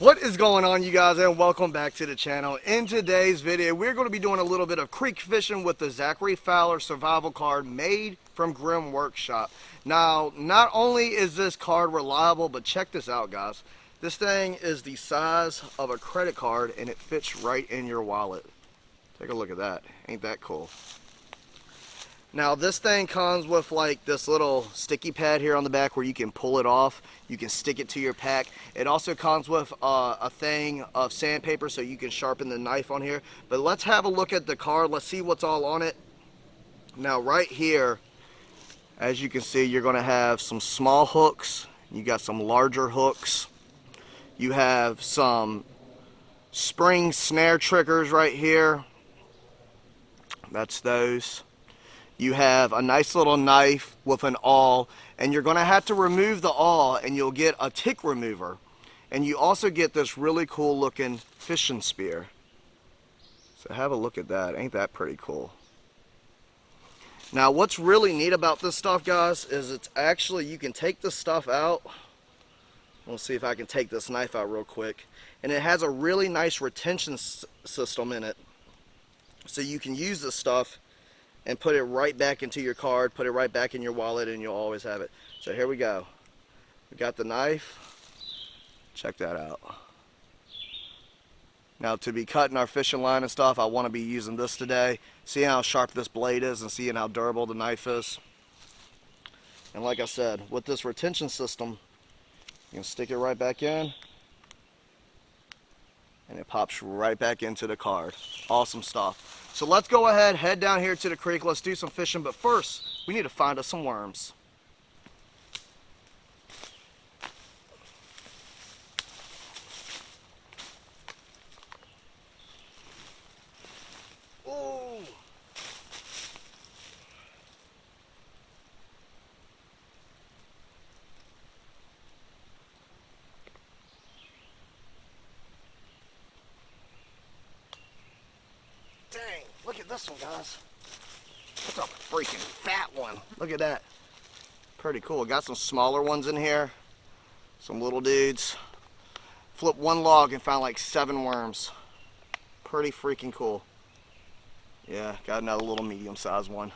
What is going on, you guys, and welcome back to the channel. In today's video, we're going to be doing a little bit of creek fishing with the Zackary Fowler survival card made from Grim Workshop. Now, not only is this card reliable, but check this out, guys. This thing is the size of a credit card and it fits right in your wallet. Take a look at that. Ain't that cool? Now this thing comes with like this little sticky pad here on the back where you can pull it off. You can stick it to your pack. It also comes with a thing of sandpaper so you can sharpen the knife on here. But let's have a look at the card. Let's see what's all on it. Now right here, as you can see, you're going to have some small hooks. You got some larger hooks. You have some spring snare triggers right here. That's those. You have a nice little knife with an awl, and you're going to have to remove the awl and you'll get a tick remover. And you also get this really cool looking fishing spear. So have a look at that. Ain't that pretty cool? Now what's really neat about this stuff, guys, is it's actually, you can take this stuff out. We'll see if I can take this knife out real quick. And it has a really nice retention system in it. So you can use this stuff and put it right back into your card, put it right back in your wallet, and you'll always have it. So here we go. We got the knife. Check that out. Now to be cutting our fishing line and stuff, I want to be using this today. Seeing how sharp this blade is and seeing how durable the knife is. And like I said, with this retention system, you can stick it right back in and it pops right back into the card. Awesome stuff. So let's go ahead, head down here to the creek. Let's do some fishing, but first we need to find us some worms. Oh! Dang, look at this one, guys. That's a freaking fat one. Look at that. Pretty cool. Got some smaller ones in here. Some little dudes. Flipped one log and found like 7 worms. Pretty freaking cool. Yeah, got another little medium-sized one.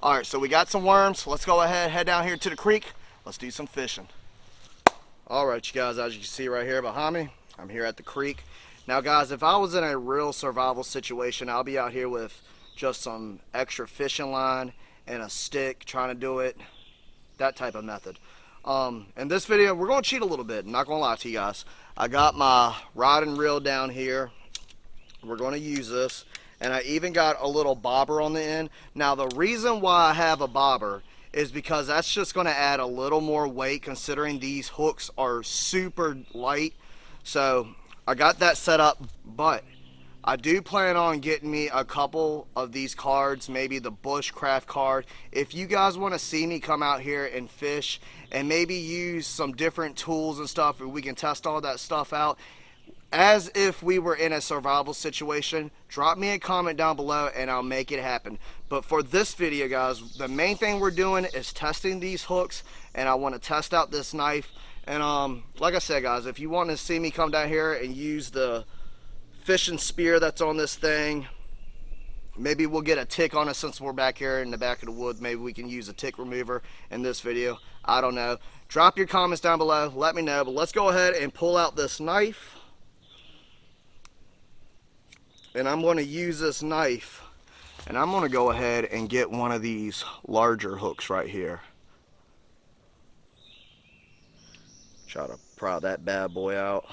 Alright, so we got some worms. Let's go ahead, head down here to the creek. Let's do some fishing. Alright, you guys, as you can see right here behind me, I'm here at the creek. Now guys, if I was in a real survival situation, I'll be out here with just some extra fishing line and a stick trying to do it, that type of method. In this video, we're going to cheat a little bit, I'm not going to lie to you guys. I got my rod and reel down here. We're going to use this, and I even got a little bobber on the end. Now the reason why I have a bobber is because that's just going to add a little more weight considering these hooks are super light. So I got that set up, but I do plan on getting me a couple of these cards, maybe the bushcraft card. If you guys want to see me come out here and fish and maybe use some different tools and stuff, and we can test all that stuff out as if we were in a survival situation, drop me a comment down below and I'll make it happen. But for this video, guys, the main thing we're doing is testing these hooks, and I want to test out this knife. And like I said, guys, if you want to see me come down here and use the fishing spear that's on this thing, maybe we'll get a tick on it since we're back here in the back of the woods. Maybe we can use a tick remover in this video. I don't know. Drop your comments down below. Let me know. But let's go ahead and pull out this knife. And I'm going to use this knife, and I'm going to go ahead and get one of these larger hooks right here. Try to pry that bad boy out.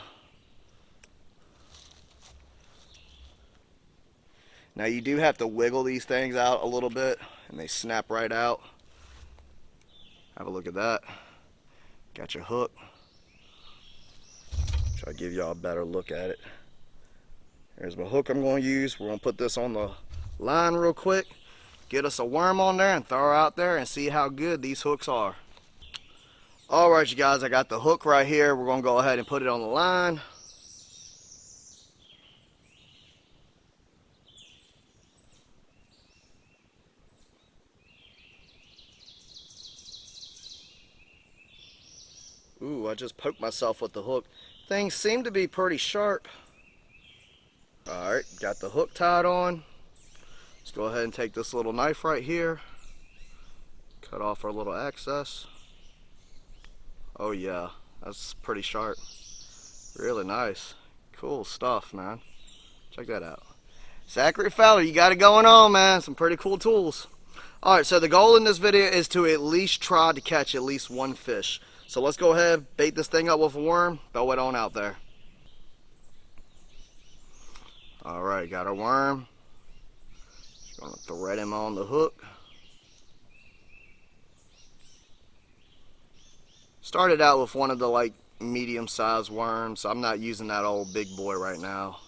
Now you do have to wiggle these things out a little bit, and they snap right out. Have a look at that. Got your hook. Try to give y'all a better look at it. There's my hook I'm going to use. We're going to put this on the line real quick, get us a worm on there and throw her out there and see how good these hooks are. Alright, you guys, I got the hook right here. We're going to go ahead and put it on the line. Ooh, I just poked myself with the hook. Things seem to be pretty sharp. Alright, got the hook tied on. Let's go ahead and take this little knife right here. Cut off our little excess. Oh yeah, that's pretty sharp. Really nice. Cool stuff, man. Check that out. Zackary Fowler, you got it going on, man. Some pretty cool tools. Alright, so the goal in this video is to at least try to catch at least one fish. So let's go ahead, bait this thing up with a worm, throw it on out there. Alright, got our worm. Just gonna thread him on the hook. Started out with one of the like medium-sized worms. I'm not using that old big boy right now.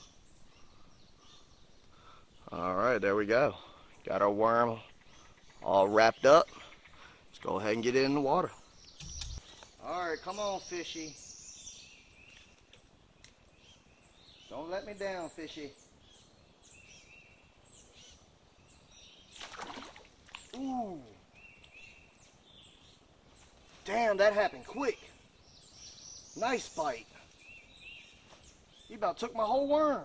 Alright, there we go. Got our worm all wrapped up. Let's go ahead and get it in the water. Alright, come on, fishy. Don't let me down, fishy. Ooh. Damn, that happened quick. Nice bite. He about took my whole worm.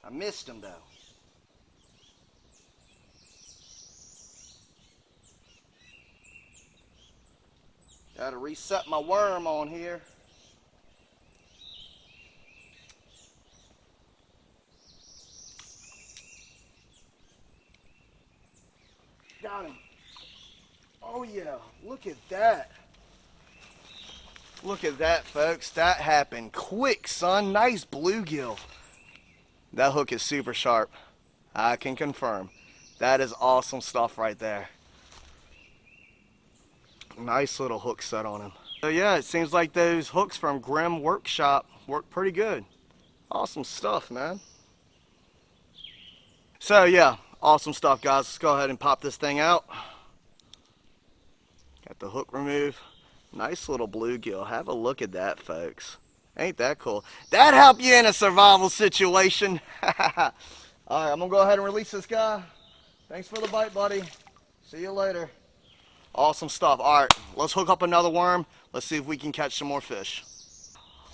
I missed him though. Gotta reset my worm on here. Got him. Oh yeah, look at that. Look at that, folks. That happened quick, son. Nice bluegill. That hook is super sharp. I can confirm. That is awesome stuff right there. Nice little hook set on him. So yeah, it seems like those hooks from Grimm Workshop work pretty good. Awesome stuff, man. So yeah, awesome stuff, guys. Let's go ahead and pop this thing out. Got the hook removed. Nice little bluegill. Have a look at that, folks. Ain't that cool? That help you in a survival situation. Alright, I'm gonna go ahead and release this guy. Thanks for the bite, buddy. See you later. Awesome stuff. Alright, let's hook up another worm. Let's see if we can catch some more fish.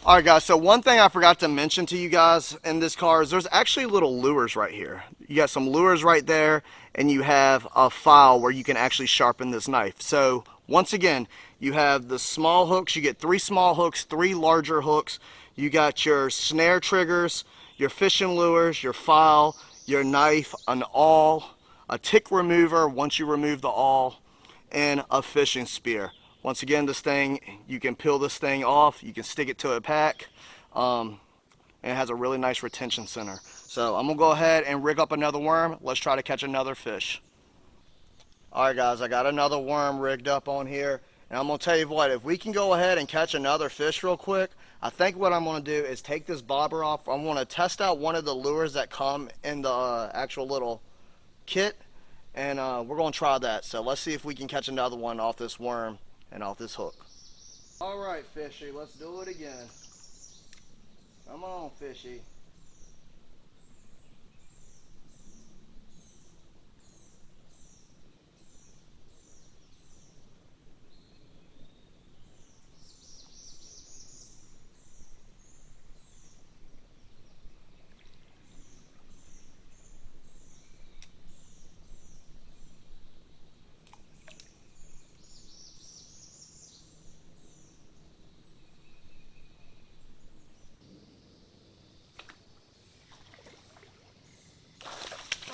Alright guys, so one thing I forgot to mention to you guys in this car is there's actually little lures right here. You got some lures right there, and you have a file where you can actually sharpen this knife. So once again, you have the small hooks. You get 3 small hooks, 3 larger hooks. You got your snare triggers, your fishing lures, your file, your knife, an awl, a tick remover once you remove the awl, and a fishing spear. Once again, this thing, you can peel this thing off, you can stick it to a pack, and it has a really nice retention center. So I'm gonna go ahead and rig up another worm. Let's try to catch another fish. Alright guys, I got another worm rigged up on here, and I'm gonna tell you what, if we can go ahead and catch another fish real quick, I think what I'm gonna do is take this bobber off. I'm gonna test out one of the lures that come in the actual little kit, and we're gonna try that. So let's see if we can catch another one off this worm and off this hook. Alright fishy, let's do it again. Come on fishy.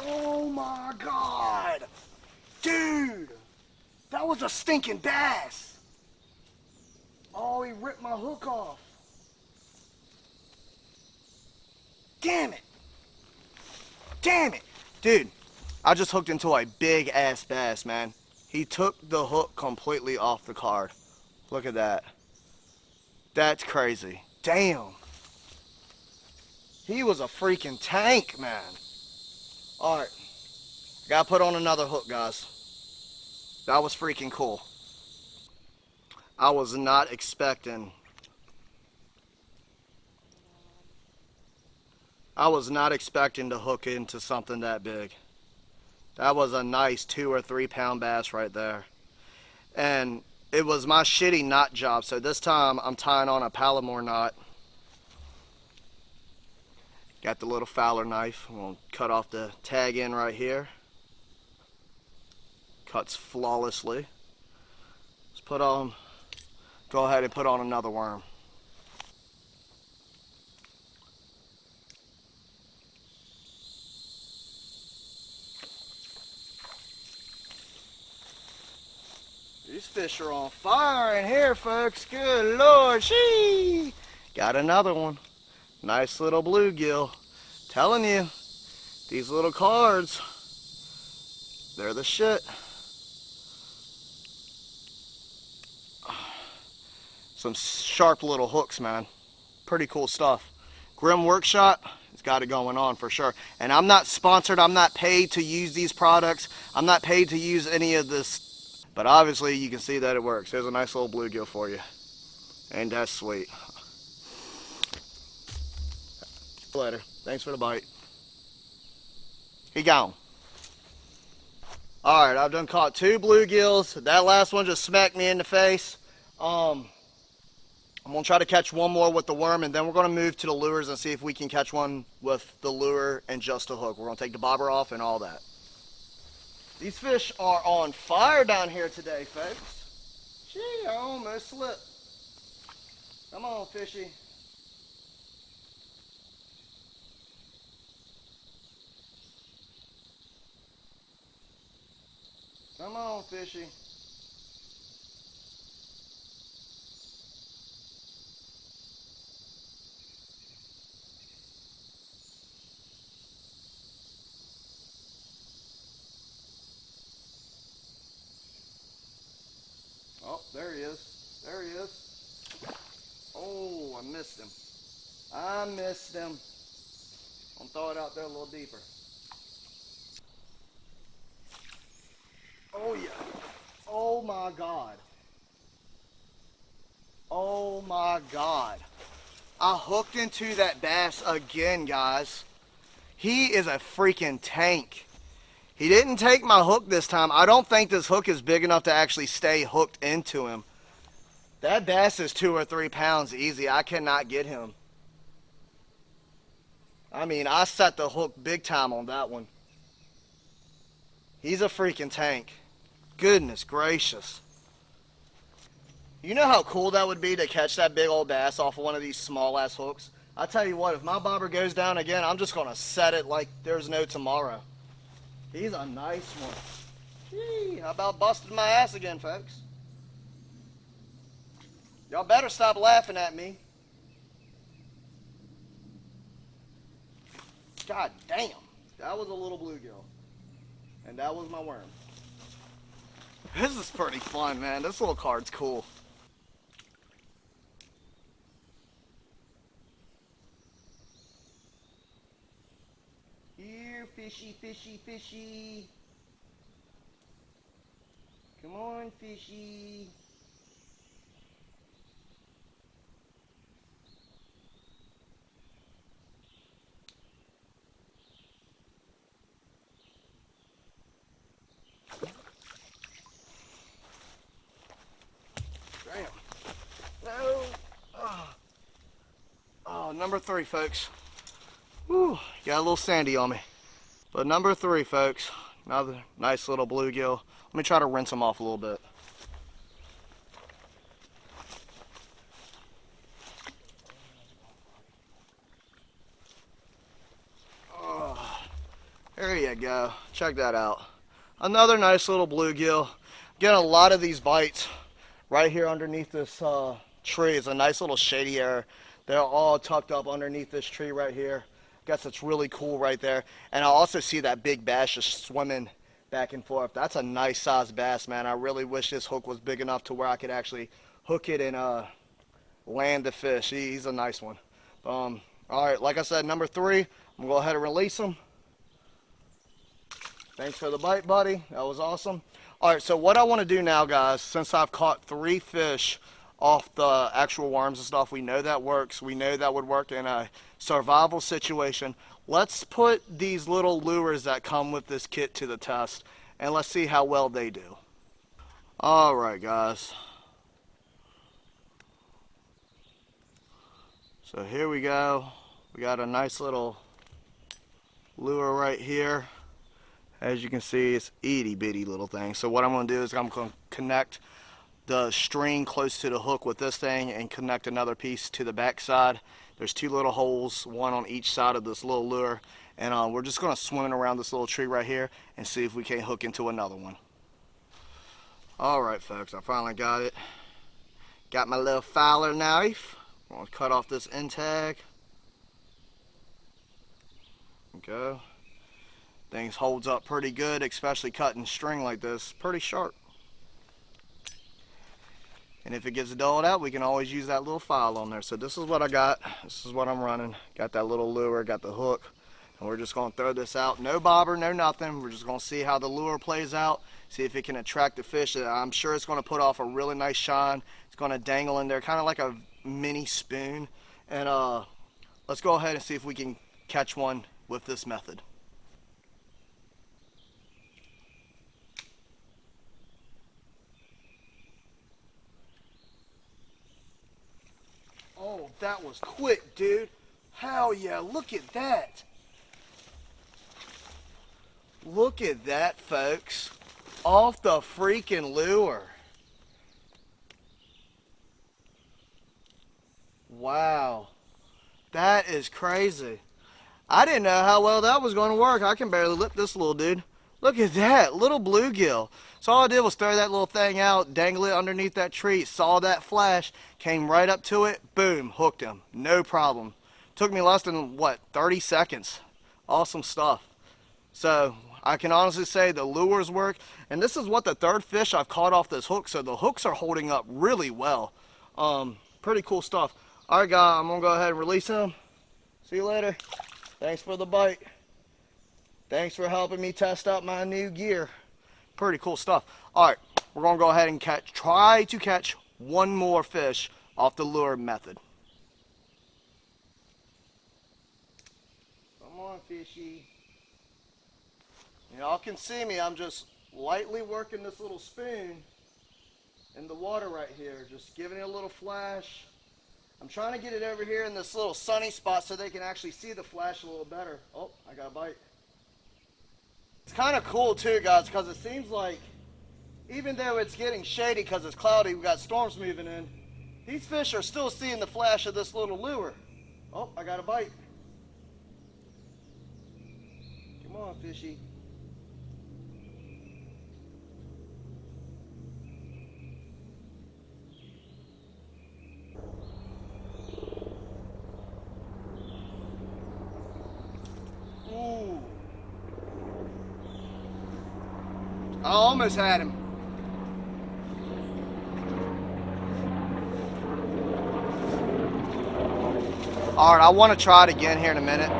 Oh my God! Dude! That was a stinking bass! Oh, he ripped my hook off. Damn it! Damn it! Dude, I just hooked into a big ass bass, man. He took the hook completely off the card. Look at that. That's crazy. Damn. He was a freaking tank, man. Alright, gotta put on another hook, guys. That was freaking cool. I was not expecting to hook into something that big. That was a nice 2 or 3 pound bass right there. And it was my shitty knot job, so this time I'm tying on a Palomar knot. Got the little Fowler knife. I'm going to cut off the tag end right here. Cuts flawlessly. Let's go ahead and put on another worm. These fish are on fire in here, folks. Good Lord, shee! Got another one. Nice little bluegill. Telling you, these little cards, they're the shit. Some sharp little hooks, man. Pretty cool stuff. Grim Workshop has got it going on for sure. And I'm not sponsored. I'm not paid to use these products. I'm not paid to use any of this. But obviously you can see that it works. There's a nice little bluegill for you. And that's sweet. Later. Thanks for the bite. He gone. Alright, I've done caught 2 bluegills. That last one just smacked me in the face. I'm going to try to catch one more with the worm, and then we're going to move to the lures and see if we can catch one with the lure and just a hook. We're going to take the bobber off and all that. These fish are on fire down here today, folks. Gee, I almost slipped. Come on, fishy. Come on, fishy. Oh, there he is. There he is. Oh, I missed him. I missed him. I'll throw it out there a little deeper. Oh, yeah. Oh, my God. Oh, my God. I hooked into that bass again, guys. He is a freaking tank. He didn't take my hook this time. I don't think this hook is big enough to actually stay hooked into him. That bass is 2 or 3 pounds easy. I cannot get him. I mean, I set the hook big time on that one. He's a freaking tank. Goodness gracious. You know how cool that would be to catch that big old bass off of one of these small ass hooks? I tell you what, if my bobber goes down again, I'm just going to set it like there's no tomorrow. He's a nice one. Gee, how about busted my ass again, folks? Y'all better stop laughing at me. God damn. That was a little bluegill. And that was my worm. This is pretty fun, man. This little card's cool. Here, fishy, fishy, fishy. Come on, fishy. Damn. No. Oh, number 3, folks. Whew, got a little sandy on me. But number 3, folks. Another nice little bluegill. Let me try to rinse them off a little bit. Oh, there you go. Check that out. Another nice little bluegill. Getting a lot of these bites right here underneath this tree. It's a nice little shady area. They're all tucked up underneath this tree right here. Guess it's really cool right there. And I also see that big bass just swimming back and forth. That's a nice sized bass, man. I really wish this hook was big enough to where I could actually hook it and land the fish. He's a nice one. All right, like I said, number 3, I'm gonna go ahead and release him. Thanks for the bite, buddy. That was awesome. All right, so what I want to do now, guys, since I've caught 3 fish off the actual worms and stuff, we know that works. We know that would work in a survival situation. Let's put these little lures that come with this kit to the test, and let's see how well they do. All right, guys. So here we go. We got a nice little lure right here. As you can see, it's itty bitty little thing. So what I'm going to do is I'm going to connect the string close to the hook with this thing and connect another piece to the back side. There's two little holes, one on each side of this little lure, and we're just going to swim around this little tree right here and see if we can hook into another one. Alright folks, I finally got it. Got my little Fowler knife. I'm going to cut off this end tag. Go. Things holds up pretty good, especially cutting string like this. Pretty sharp. And if it gets dulled out, we can always use that little file on there. So this is what I got. This is what I'm running. Got that little lure, got the hook. And we're just going to throw this out. No bobber, no nothing. We're just going to see how the lure plays out. See if it can attract the fish. I'm sure it's going to put off a really nice shine. It's going to dangle in there, kind of like a mini spoon. And let's go ahead and see if we can catch one with this method. Oh, that was quick, dude. Hell yeah, look at that. Look at that, folks. Off the freaking lure. Wow. That is crazy. I didn't know how well that was going to work. I can barely lip this little dude. Look at that, little bluegill. So all I did was throw that little thing out, dangle it underneath that tree, saw that flash, came right up to it, boom, hooked him. No problem. Took me less than, what, 30 seconds. Awesome stuff. So I can honestly say the lures work. And this is what the third fish I've caught off this hook. So the hooks are holding up really well. Pretty cool stuff. All right, guys, I'm going to go ahead and release him. See you later. Thanks for the bite. Thanks for helping me test out my new gear. Pretty cool stuff. All right, we're gonna go ahead and try to catch one more fish off the lure method. Come on, fishy. Y'all can see me, I'm just lightly working this little spoon in the water right here, just giving it a little flash. I'm trying to get it over here in this little sunny spot so they can actually see the flash a little better. Oh, I got a bite. It's kind of cool too, guys, because it seems like even though it's getting shady because it's cloudy, we've got storms moving in, these fish are still seeing the flash of this little lure. Oh, I got a bite. Come on, fishy. Ooh. I almost had him. All right, I want to try it again here in a minute.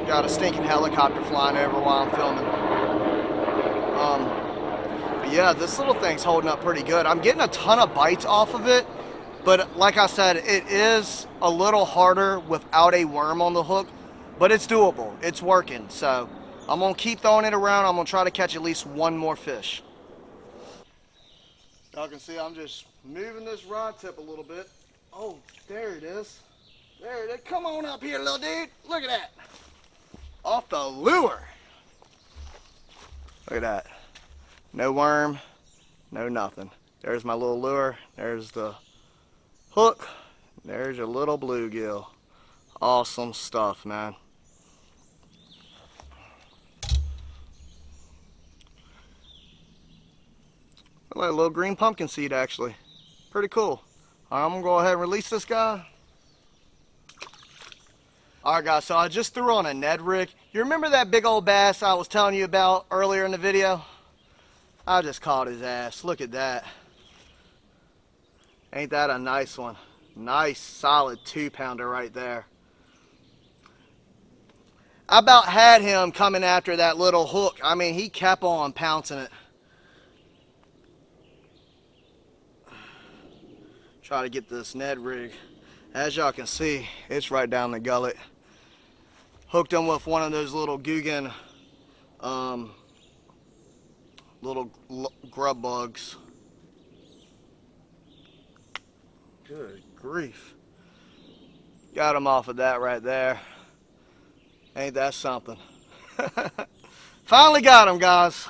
Got a stinking helicopter flying over while I'm filming. But yeah, this little thing's holding up pretty good. I'm getting a ton of bites off of it, but like I said, it is a little harder without a worm on the hook, but it's doable. It's working, so I'm going to keep throwing it around. I'm going to try to catch at least one more fish. Y'all can see I'm just moving this rod tip a little bit. Oh, there it is. There it is. Come on up here, little dude. Look at that. Off the lure. Look at that. No worm, no nothing. There's my little lure. There's the hook. There's your little bluegill. Awesome stuff, man. Look like a little green pumpkin seed, actually. Pretty cool. All right, I'm gonna go ahead and release this guy. All right, guys, so I just threw on a Ned rig. You remember that big old bass I was telling you about earlier in the video? I just caught his ass. Look at that. Ain't that a nice one? Nice, solid 2-pounder right there. I about had him coming after that little hook. I mean, he kept on pouncing it. Try to get this Ned rig. As y'all can see, it's right down the gullet. Hooked him with one of those little Guggen little grub bugs. Good grief. Got them off of that right there. Ain't that something? Finally got them, guys.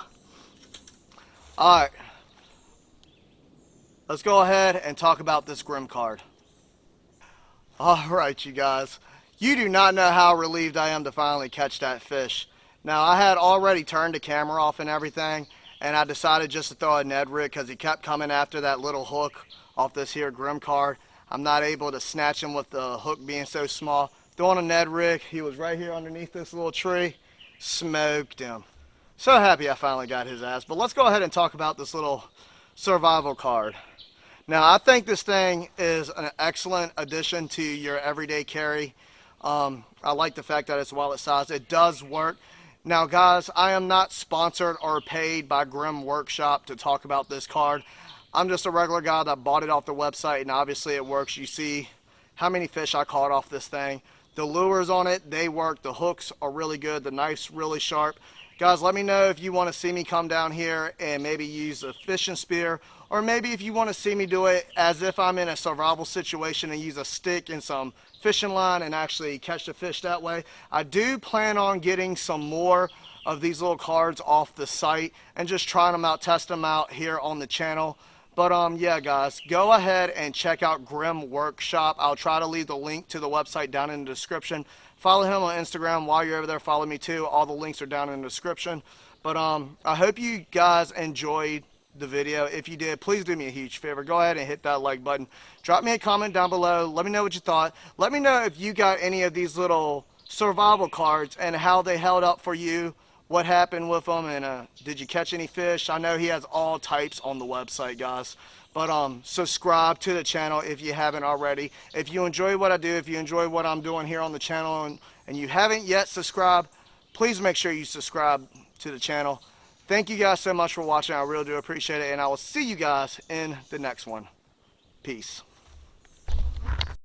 All right. Let's go ahead and talk about this Grim card. All right, you guys. You do not know how relieved I am to finally catch that fish. Now, I had already turned the camera off and everything, and I decided just to throw a Ned rig because he kept coming after that little hook off this here Grim card. I'm not able to snatch him with the hook being so small. Throwing a Ned rig, he was right here underneath this little tree. Smoked him. So happy I finally got his ass. But let's go ahead and talk about this little survival card. Now, I think this thing is an excellent addition to your everyday carry. I like the fact that it's wallet size. It does work. Now, guys, I am not sponsored or paid by Grim Workshop to talk about this card. I'm just a regular guy that bought it off the website, and obviously it works. You see how many fish I caught off this thing. The lures on it, they work. The hooks are really good. The knife's really sharp. Guys, let me know if you want to see me come down here and maybe use a fishing spear, or maybe if you want to see me do it as if I'm in a survival situation and use a stick and some fishing line and actually catch the fish that way. I do plan on getting some more of these little cards off the site and just trying them out, test them out here on the channel. But yeah, guys, go ahead and check out Grim Workshop. I'll try to leave the link to the website down in the description. Follow him on Instagram. While you're over there, follow me too. All the links are down in the description. But I hope you guys enjoyed the video. If you did, please do me a huge favor. Go ahead and hit that like button. Drop me a comment down below. Let me know what you thought. Let me know if you got any of these little survival cards and how they held up for you. What happened with them, and did you catch any fish? I know he has all types on the website, guys. But subscribe to the channel if you haven't already. If you enjoy what I do, if you enjoy what I'm doing here on the channel, and you haven't yet subscribed, please make sure you subscribe to the channel. Thank you guys so much for watching. I really do appreciate it, and I will see you guys in the next one. Peace.